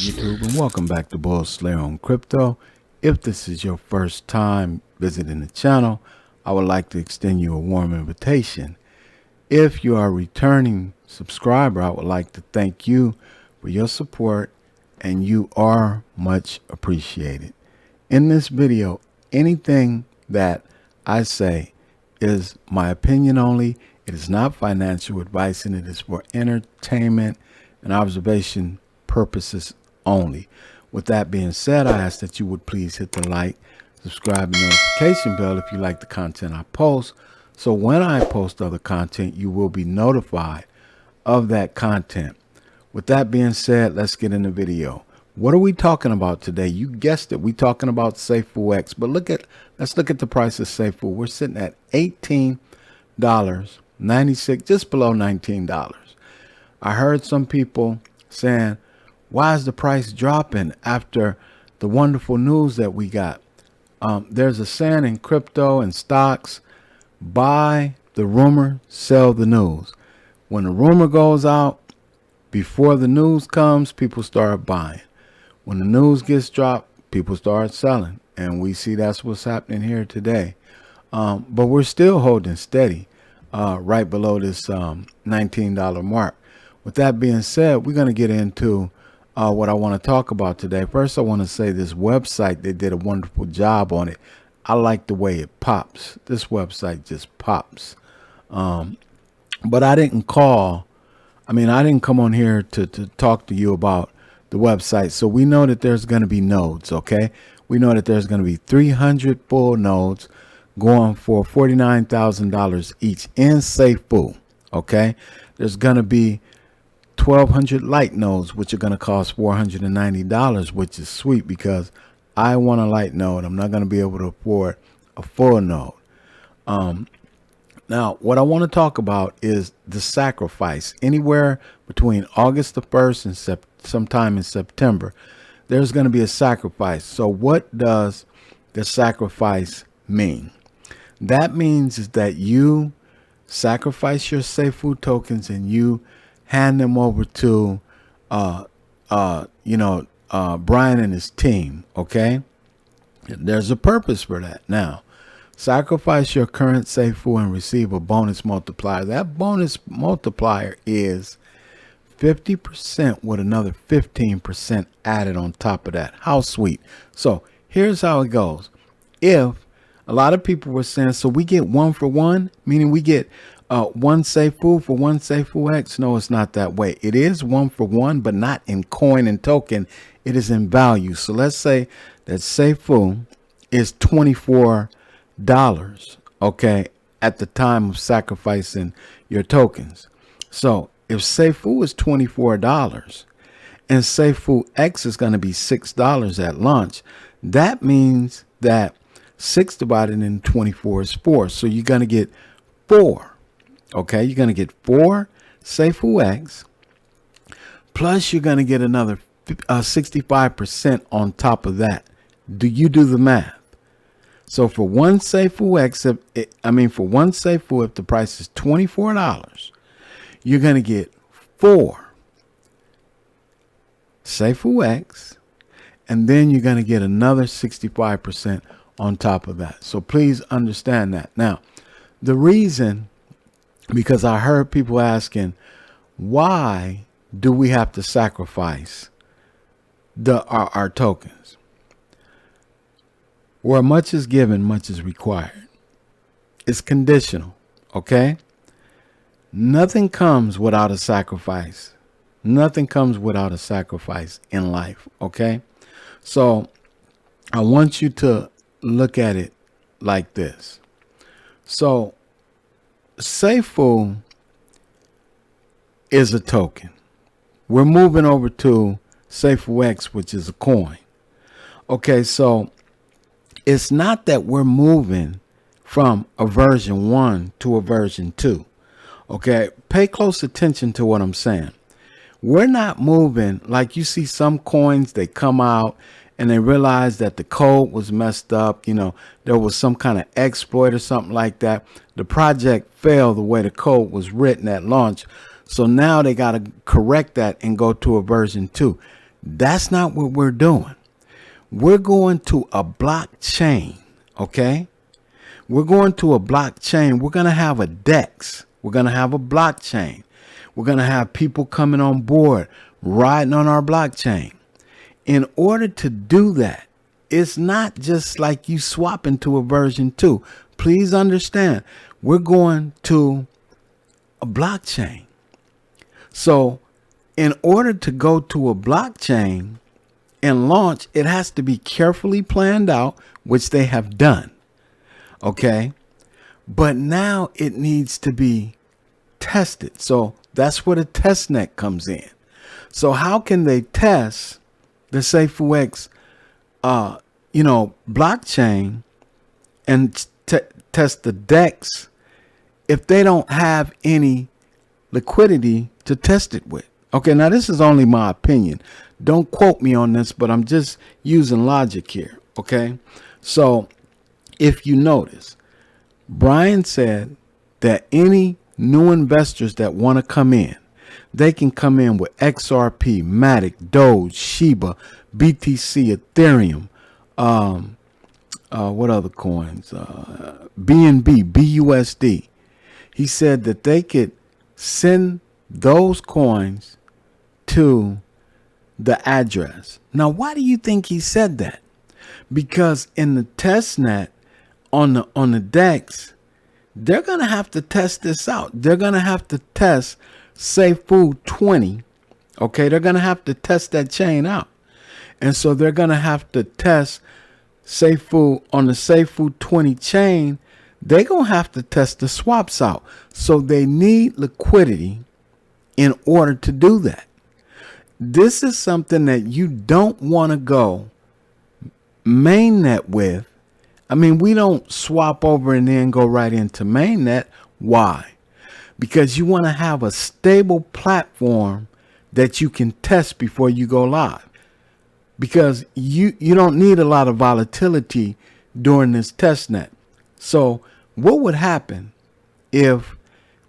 YouTube, and welcome back to BullSlayer on Crypto. If this is your first time visiting the channel, I would like to extend you a warm invitation. If you are a returning subscriber, I would like to thank you for your support, and you are much appreciated. In this video, anything that I say is my opinion only. It is not financial advice, and it is for entertainment and observation purposes only. With that being said, I ask that you would please hit the like, subscribe, and notification bell if you like the content I post. So when I post other content, you will be notified of that content. With that being said, let's get in the video. What are we talking about today? You guessed it. We're talking about SafuuX. But let's look at the price of Safu. We're sitting at $18.96, just below $19. I heard some people saying, why is the price dropping after the wonderful news that we got? There's a saying in crypto and stocks: buy the rumor, sell the news. When the rumor goes out, before the news comes, people start buying. When the news gets dropped, people start selling. And we see that's what's happening here today. But we're still holding steady right below this $19 mark. With that being said, we're going to get into what I want to talk about today. First, I want to say this website, they did a wonderful job on it. I like the way it pops. This website just pops. But I didn't come on here to talk to you about the website. So we know that there's going to be nodes, okay? We know that there's going to be 300 full nodes going for $49,000 each in Safu, okay? There's going to be 1,200 Lite nodes, which are going to cost $490, which is sweet because I want a Lite node. I'm not going to be able to afford a full node. Now, what I want to talk about is the sacrifice. Anywhere between August the 1st and sometime in September, there's going to be a sacrifice. So what does the sacrifice mean? That means is that you sacrifice your Safu tokens and you hand them over to Brian and his team, okay? There's a purpose for that. Now, sacrifice your current Safu and receive a bonus multiplier. That bonus multiplier is 50% with another 15% added on top of that. How sweet. So here's how it goes. If a lot of people were saying, so we get 1 for 1, meaning we get one Safu for one SafuuX. No, it's not that way. It is 1 for 1, but not in coin and token. It is in value. So let's say that Safu is $24, okay, at the time of sacrificing your tokens. So if Safu is $24 and SafuuX is going to be $6 at launch, that means that 6 divided into 24 is 4. So you're going to get 4. Okay, you're going to get 4 SafuuX, plus you're going to get another 65% on top of that. Do you do the math? So for one SafuuX, for one Safu, if the price is $24, you're going to get 4 SafuuX, and then you're going to get another 65% on top of that. So please understand that. Now, the reason, because I heard people asking, why do we have to sacrifice our tokens? Where much is given, much is required. It's conditional, okay? Nothing comes without a sacrifice. Nothing comes without a sacrifice in life, okay? So I want you to look at it like this. So Safu is a token. We're moving over to SafuuX, which is a coin. Okay, so it's not that we're moving from a version 1 to a version 2. Okay, pay close attention to what I'm saying. We're not moving like you see some coins, they come out and they realize that the code was messed up. You know, there was some kind of exploit or something like that. The project failed the way the code was written at launch. So now they got to correct that and go to a version 2. That's not what we're doing. We're going to a blockchain, okay? We're going to a blockchain. We're going to have a DEX. We're going to have a blockchain. We're going to have people coming on board, riding on our blockchain. In order to do that, it's not just like you swapping to a version 2. Please understand, we're going to a blockchain. So in order to go to a blockchain and launch, it has to be carefully planned out, which they have done. Okay. But now it needs to be tested. So that's where the test net comes in. So how can they test the SafuuX, blockchain and test the DEX if they don't have any liquidity to test it with? Okay, now this is only my opinion. Don't quote me on this, but I'm just using logic here. Okay, so if you notice, Brian said that any new investors that want to come in, they can come in with XRP, Matic, Doge, Shiba, BTC, Ethereum, what other coins? BNB, BUSD. He said that they could send those coins to the address. Now, why do you think he said that? Because in the test net on the DEX, they're going to have to test this out. They're going to have to test Safu 20. Okay, they're going to have to test that chain out. And so they're going to have to test Safu on the Safu 20 chain. They're going to have to test the swaps out. So they need liquidity in order to do that. This is something that you don't want to go mainnet with. I mean, we don't swap over and then go right into mainnet. Why? Because you want to have a stable platform that you can test before you go live. Because you don't need a lot of volatility during this test net. So what would happen if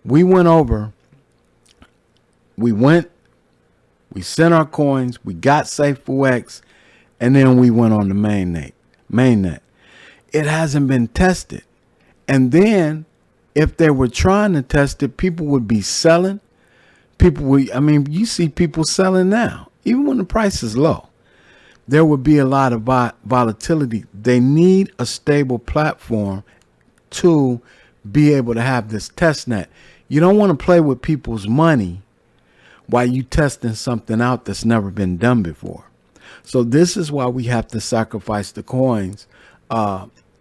we went over, we sent our coins, we got SafuuX, and then we went on the mainnet. It hasn't been tested. And then if they were trying to test it, people would be selling. You see people selling now, even when the price is low. There would be a lot of volatility. They need a stable platform to be able to have this test net. You don't want to play with people's money while you testing something out that's never been done before. So this is why we have to sacrifice the coins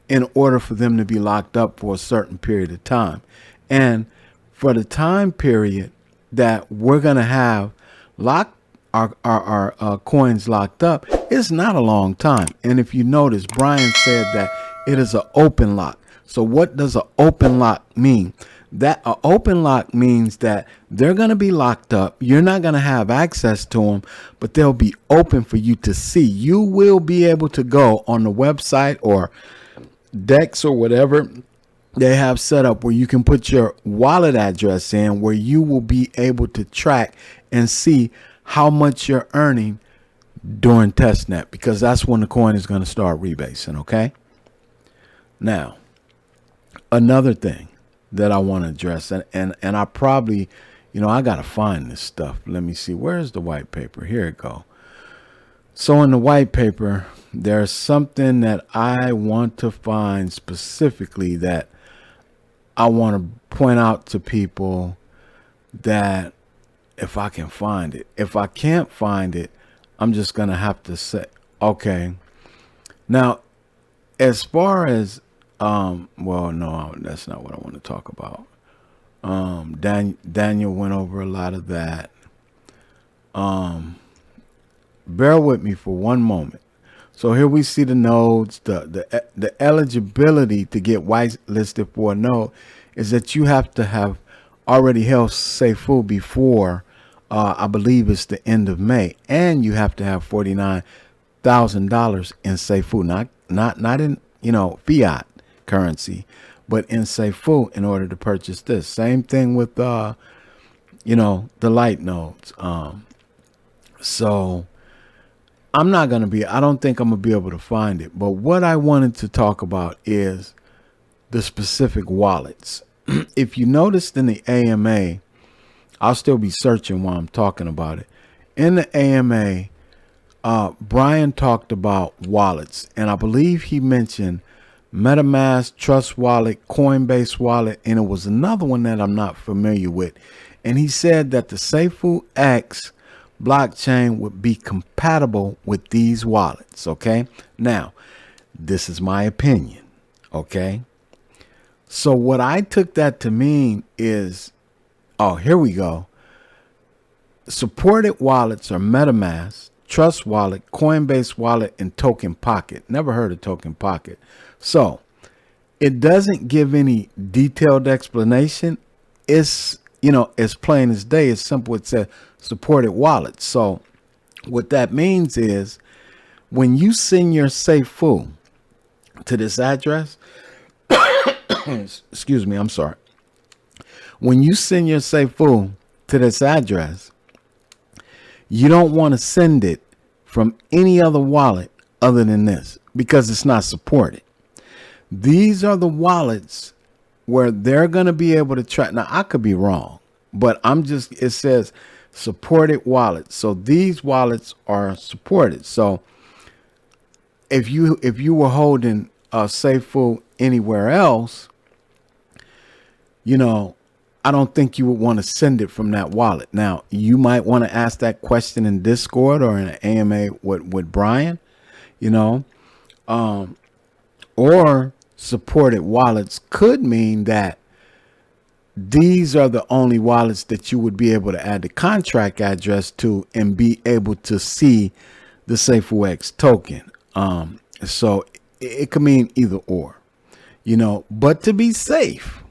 in order for them to be locked up for a certain period of time. And for the time period that we're going to have our coins locked up, it's not a long time. And if you notice, Brian said that it is an open lock. So what does an open lock mean? That an open lock means that they're going to be locked up. You're not going to have access to them, but they'll be open for you to see. You will be able to go on the website or DEX or whatever they have set up where you can put your wallet address in, where you will be able to track and see how much you're earning during testnet, because that's when the coin is going to start rebasing. Okay. Now, another thing that I want to address, and I probably, I got to find this stuff. Let me see. Where's the white paper? Here it go. So in the white paper, there's something that I want to find specifically that I want to point out to people, that if I can find it. If I can't find it, I'm just going to have to say, okay. Now, as far as, well, no, that's not what I want to talk about. Daniel went over a lot of that. Bear with me for one moment. So here we see the nodes, the eligibility to get whitelisted for a node is that you have to have already held Safu before, I believe it's the end of May, and you have to have $49,000 in Safu, not in fiat currency, but in Safu in order to purchase this. Same thing with the Lite nodes. So I don't think I'm going to be able to find it. But what I wanted to talk about is the specific wallets. If you noticed in the AMA, I'll still be searching while I'm talking about it. In the AMA, Brian talked about wallets, and I believe he mentioned MetaMask, Trust Wallet, Coinbase Wallet, and it was another one that I'm not familiar with. And he said that the SafuuX blockchain would be compatible with these wallets. Okay. Now, this is my opinion. Okay. So what I took that to mean is, oh, here we go. Supported wallets are MetaMask, Trust Wallet, Coinbase Wallet, and Token Pocket. Never heard of Token Pocket. So it doesn't give any detailed explanation. It's, as plain as day. It's simple. It says supported wallets. So what that means is when you send your Safu to this address, excuse me, I'm sorry. When you send your Safu to this address, you don't want to send it from any other wallet other than this because it's not supported. These are the wallets where they're going to be able to track. Now, I could be wrong, but it says supported wallets. So these wallets are supported. So if you were holding a Safu anywhere else, I don't think you would want to send it from that wallet. Now, you might want to ask that question in Discord or in an AMA with Brian, or supported wallets could mean that these are the only wallets that you would be able to add the contract address to and be able to see the SafuuX token. So it could mean either or, but to be safe,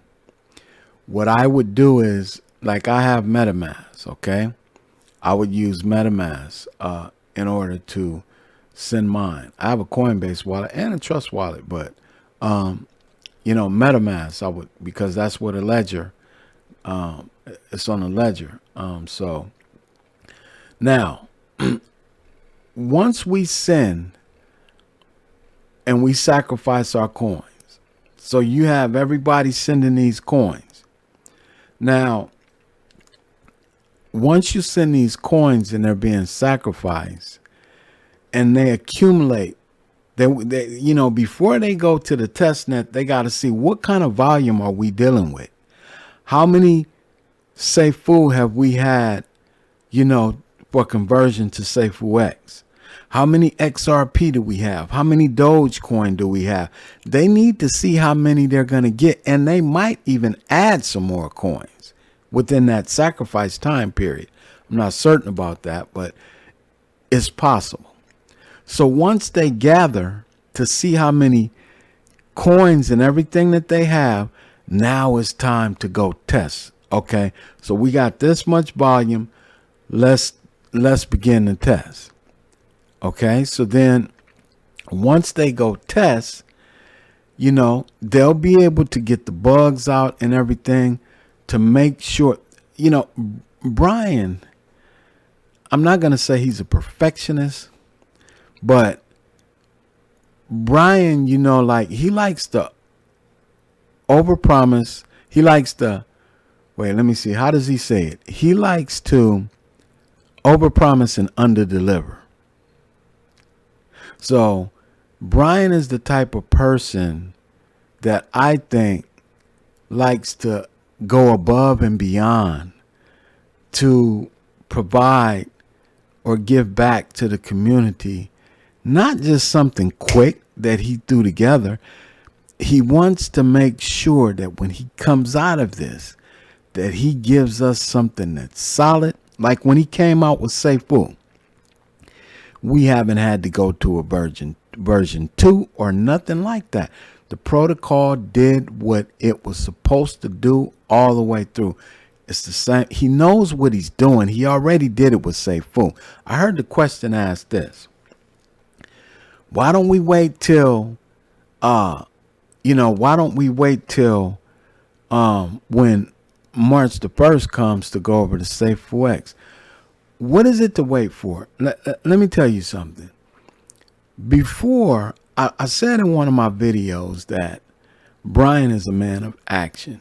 what I would do is, like, I have MetaMask, okay? I would use MetaMask in order to send mine. I have a Coinbase wallet and a Trust wallet, but MetaMask I would, because that's what a ledger. It's on a ledger. So now, once we send and we sacrifice our coins, so you have everybody sending these coins. Now, once you send these coins and they're being sacrificed and they accumulate, before they go to the test net, they got to see what kind of volume are we dealing with? How many Safu have we had, for conversion to SafuuX? How many XRP do we have? How many Dogecoin do we have? They need to see how many they're going to get, and they might even add some more coins within that sacrifice time period. I'm not certain about that, but it's possible. So once they gather to see how many coins and everything that they have, now it's time to go test. Okay, so we got this much volume. Let's begin the test. Okay, so then once they go test, they'll be able to get the bugs out and everything to make sure, Brian, I'm not going to say he's a perfectionist, but Brian, he likes to overpromise. He likes to, wait, let me see. How does he say it? He likes to overpromise and underdeliver. So Brian is the type of person that I think likes to go above and beyond to provide or give back to the community, not just something quick that he threw together. He wants to make sure that when he comes out of this, that he gives us something that's solid. Like when he came out with Safu, we haven't had to go to a version 2 or nothing like that. The protocol did what it was supposed to do all the way through. It's the same. He knows what he's doing. He already did it with Safu. I heard the question asked this: why don't we wait till when March the 1st comes to go over to SafuuX? what is it to wait for? Let me tell you something. Before, I said in one of my videos that Brian is a man of action.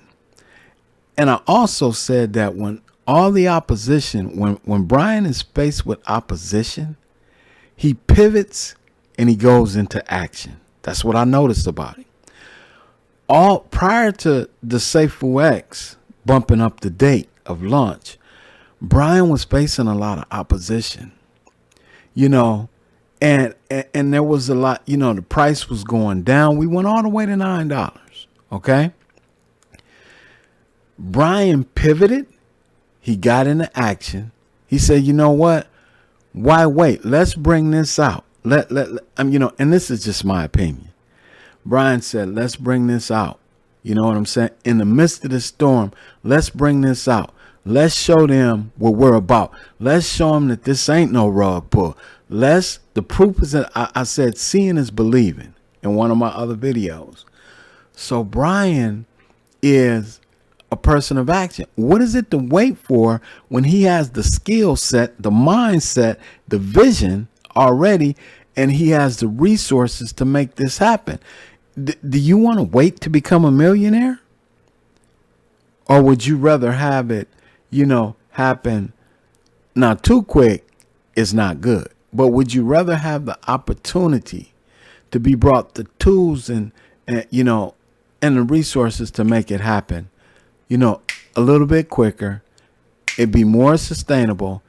And I also said that when all the opposition, when Brian is faced with opposition, he pivots and he goes into action. That's what I noticed about him. All prior to the SafuuX bumping up the date of launch, Brian was facing a lot of opposition, you know, and there was a lot, you know, the price was going down. We went all the way to $9. Okay. Brian pivoted. He got into action. He said, you know what? Why wait? Let's bring this out. You know, and this is just my opinion. Brian said, let's bring this out. You know what I'm saying? In the midst of the storm, let's bring this out. Let's show them what we're about. Let's show them that this ain't no rug pull. The proof is that I said, seeing is believing in one of my other videos. So Brian is a person of action. What is it to wait for when he has the skill set, the mindset, the vision already, and he has the resources to make this happen? Do you want to wait to become a millionaire? Or would you rather have it, you know, happen? Now, too quick is not good. But would you rather have the opportunity to be brought the tools and you know, and the resources to make it happen, you know, a little bit quicker? It'd be more sustainable,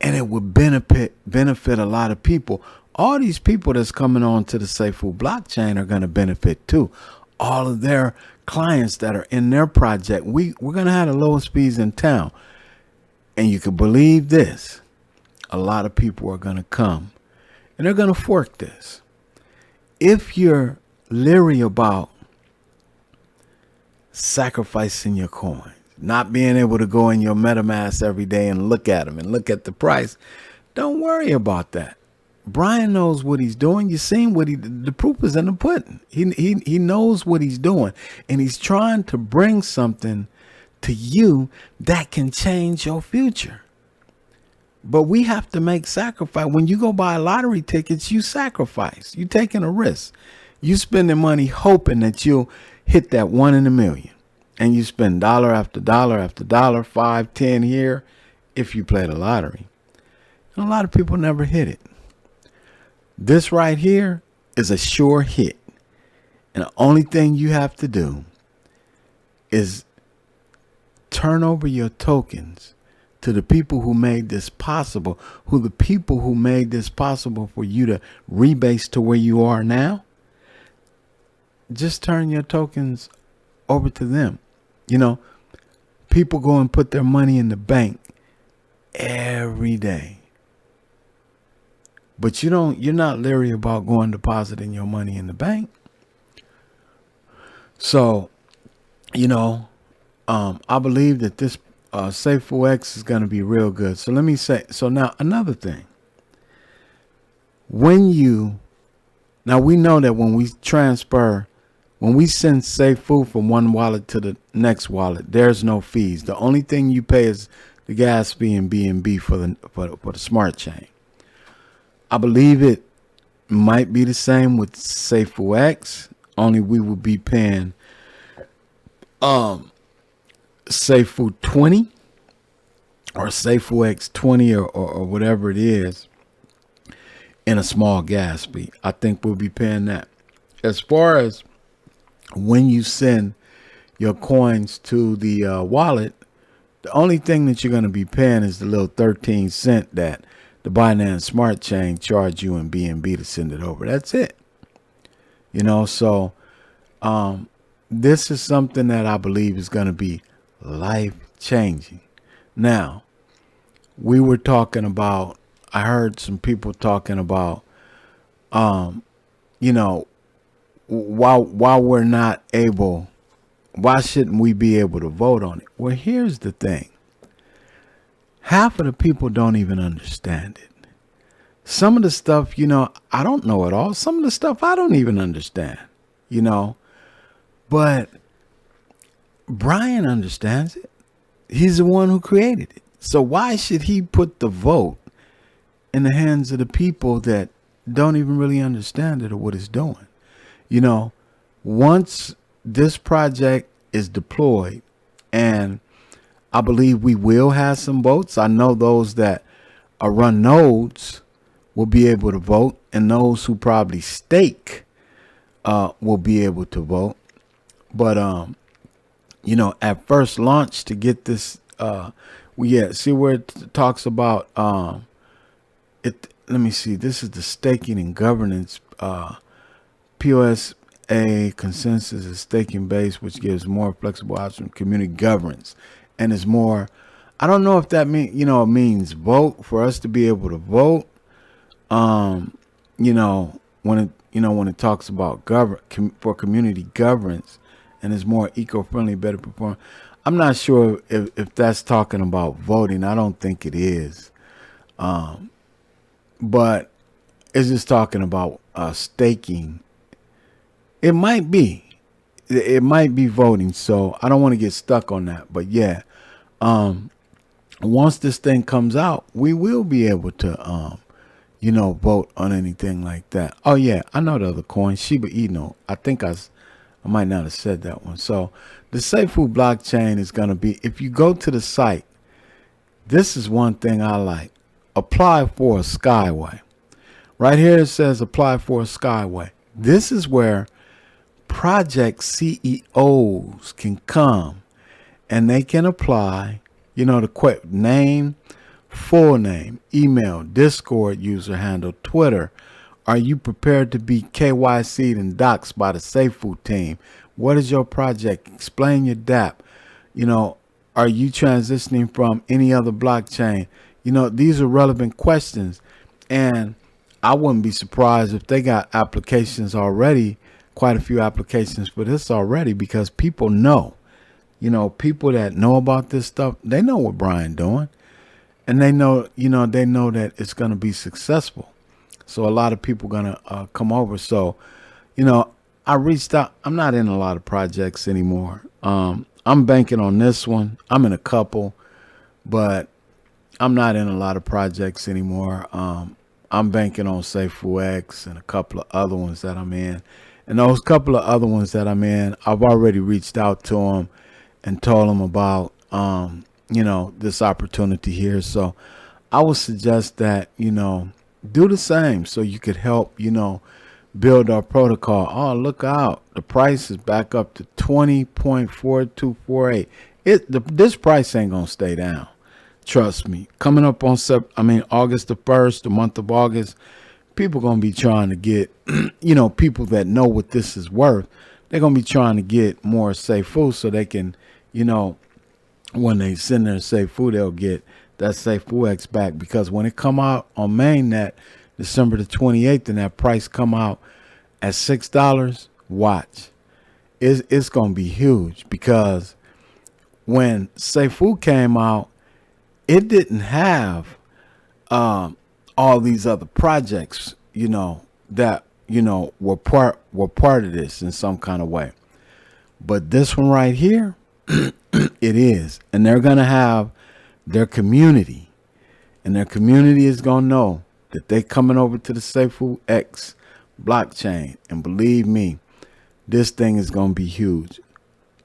and it would benefit a lot of people. All these people that's coming on to the Safuu blockchain are going to benefit too. All of their clients that are in their project, we're going to have the lowest fees in town. And you can believe this, a lot of people are going to come and they're going to fork this. If you're leery about sacrificing your coins, not being able to go in your MetaMask every day and look at them and look at the price, don't worry about that. Brian knows what he's doing. You've seen the proof is in the pudding. He knows what he's doing, and he's trying to bring something to you that can change your future. But we have to make sacrifice. When you go buy lottery tickets, you sacrifice. You're taking a risk. You spending money hoping that you'll hit that 1 in a million. And you spend dollar after dollar after dollar, 5, 10 here, if you play the lottery. And a lot of people never hit it. This right here is a sure hit. And the only thing you have to do is turn over your tokens to the people who made this possible, the people who made this possible for you to rebase to where you are now. Just turn your tokens over to them. You know, people go and put their money in the bank every day. But you're not leery about going depositing your money in the bank. So, you know, I believe that this SafuuX is going to be real good. So let me say, so now another thing. Now we know that when we send Safuu from one wallet to the next wallet, there's no fees. The only thing you pay is the gas fee and BNB for the smart chain. I believe it might be the same with SafuuX, only we will be paying Safuu 20 or SafuuX 20 or whatever it is in a small gas fee. I think we'll be paying that. As far as when you send your coins to the wallet, the only thing that you're going to be paying is the little 13 cent that the Binance Smart Chain charge you in BNB to send it over. That's it. You know, so this is something that I believe is going to be life-changing. Now, we were talking about, I heard some people talking about, you know, while we're not able, why shouldn't we be able to vote on it? Well, here's the thing. Half of the people don't even understand it. Some of the stuff, you know, I don't know it all. Some of the stuff I don't even understand, you know. But Brian understands it. He's the one who created it. So why should he put the vote in the hands of the people that don't even really understand it or what it's doing? You know, once this project is deployed, and I believe we will have some votes. I know those that run nodes will be able to vote, and those who probably stake will be able to vote. But you know, at first launch to get this, see where it talks about it. Let me see. This is the staking and governance. POSA consensus is staking base, which gives more flexible option community governance, and is more. I don't know if that means vote for us to be able to vote. You know, when it talks about for community governance, and is more eco-friendly, better perform. I'm not sure if that's talking about voting. I don't think it is. But it's just talking about staking. It might be. It might be voting. So I don't want to get stuck on that. But yeah, once this thing comes out, we will be able to, vote on anything like that. Oh yeah, I know the other coin, Shiba Inu. I think I might not have said that one. So the Safuu blockchain is going to be, if you go to the site, this is one thing I like. Apply for a Skyway. Right here it says apply for a Skyway. This is where project CEOs can come and they can apply, the name, full name, email, Discord user handle, Twitter. Are you prepared to be KYC'd and doxxed by the Safuu team? What is your project? Explain your DApp. Are you transitioning from any other blockchain? These are relevant questions. And I wouldn't be surprised if they got applications already, quite a few applications for this already, because people know. People that know about this stuff, they know what Brian doing. And they know that it's going to be successful. So a lot of people gonna come over. So, I reached out. I'm not in a lot of projects anymore. I'm banking on this one. I'm in a couple, but I'm not in a lot of projects anymore. I'm banking on SafuuX and a couple of other ones that I'm in. And those couple of other ones that I'm in, I've already reached out to them and told them about, this opportunity here. So I would suggest that, do the same so you could help, build our protocol. Oh, look out. The price is back up to 20.4248. This price ain't going to stay down. Trust me. Coming up on August the 1st, the month of August, people going to be trying to get, people that know what this is worth. They're going to be trying to get more Safuu so they can, when they send their Safuu, they'll get that SafuuX back, because when it come out on mainnet December the 28th and that price come out at $6, watch. It's going to be huge, because when Safuu came out, it didn't have all these other projects, that, were part of this in some kind of way. But this one right here, it is. And they're going to have their community, and their community is going to know that they coming over to the SafuuX blockchain. And believe me, this thing is going to be huge.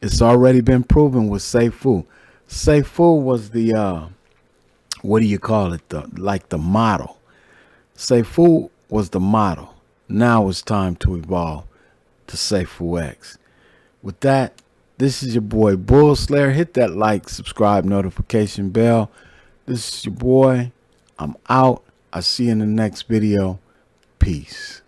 It's already been proven with Safuu. Safuu was the, what do you call it? The model. Safuu was the model. Now it's time to evolve to SafuuX. With that, this is your boy BullSlayer. Hit that like, subscribe, notification bell. This is your boy. I'm out. I'll see you in the next video. Peace.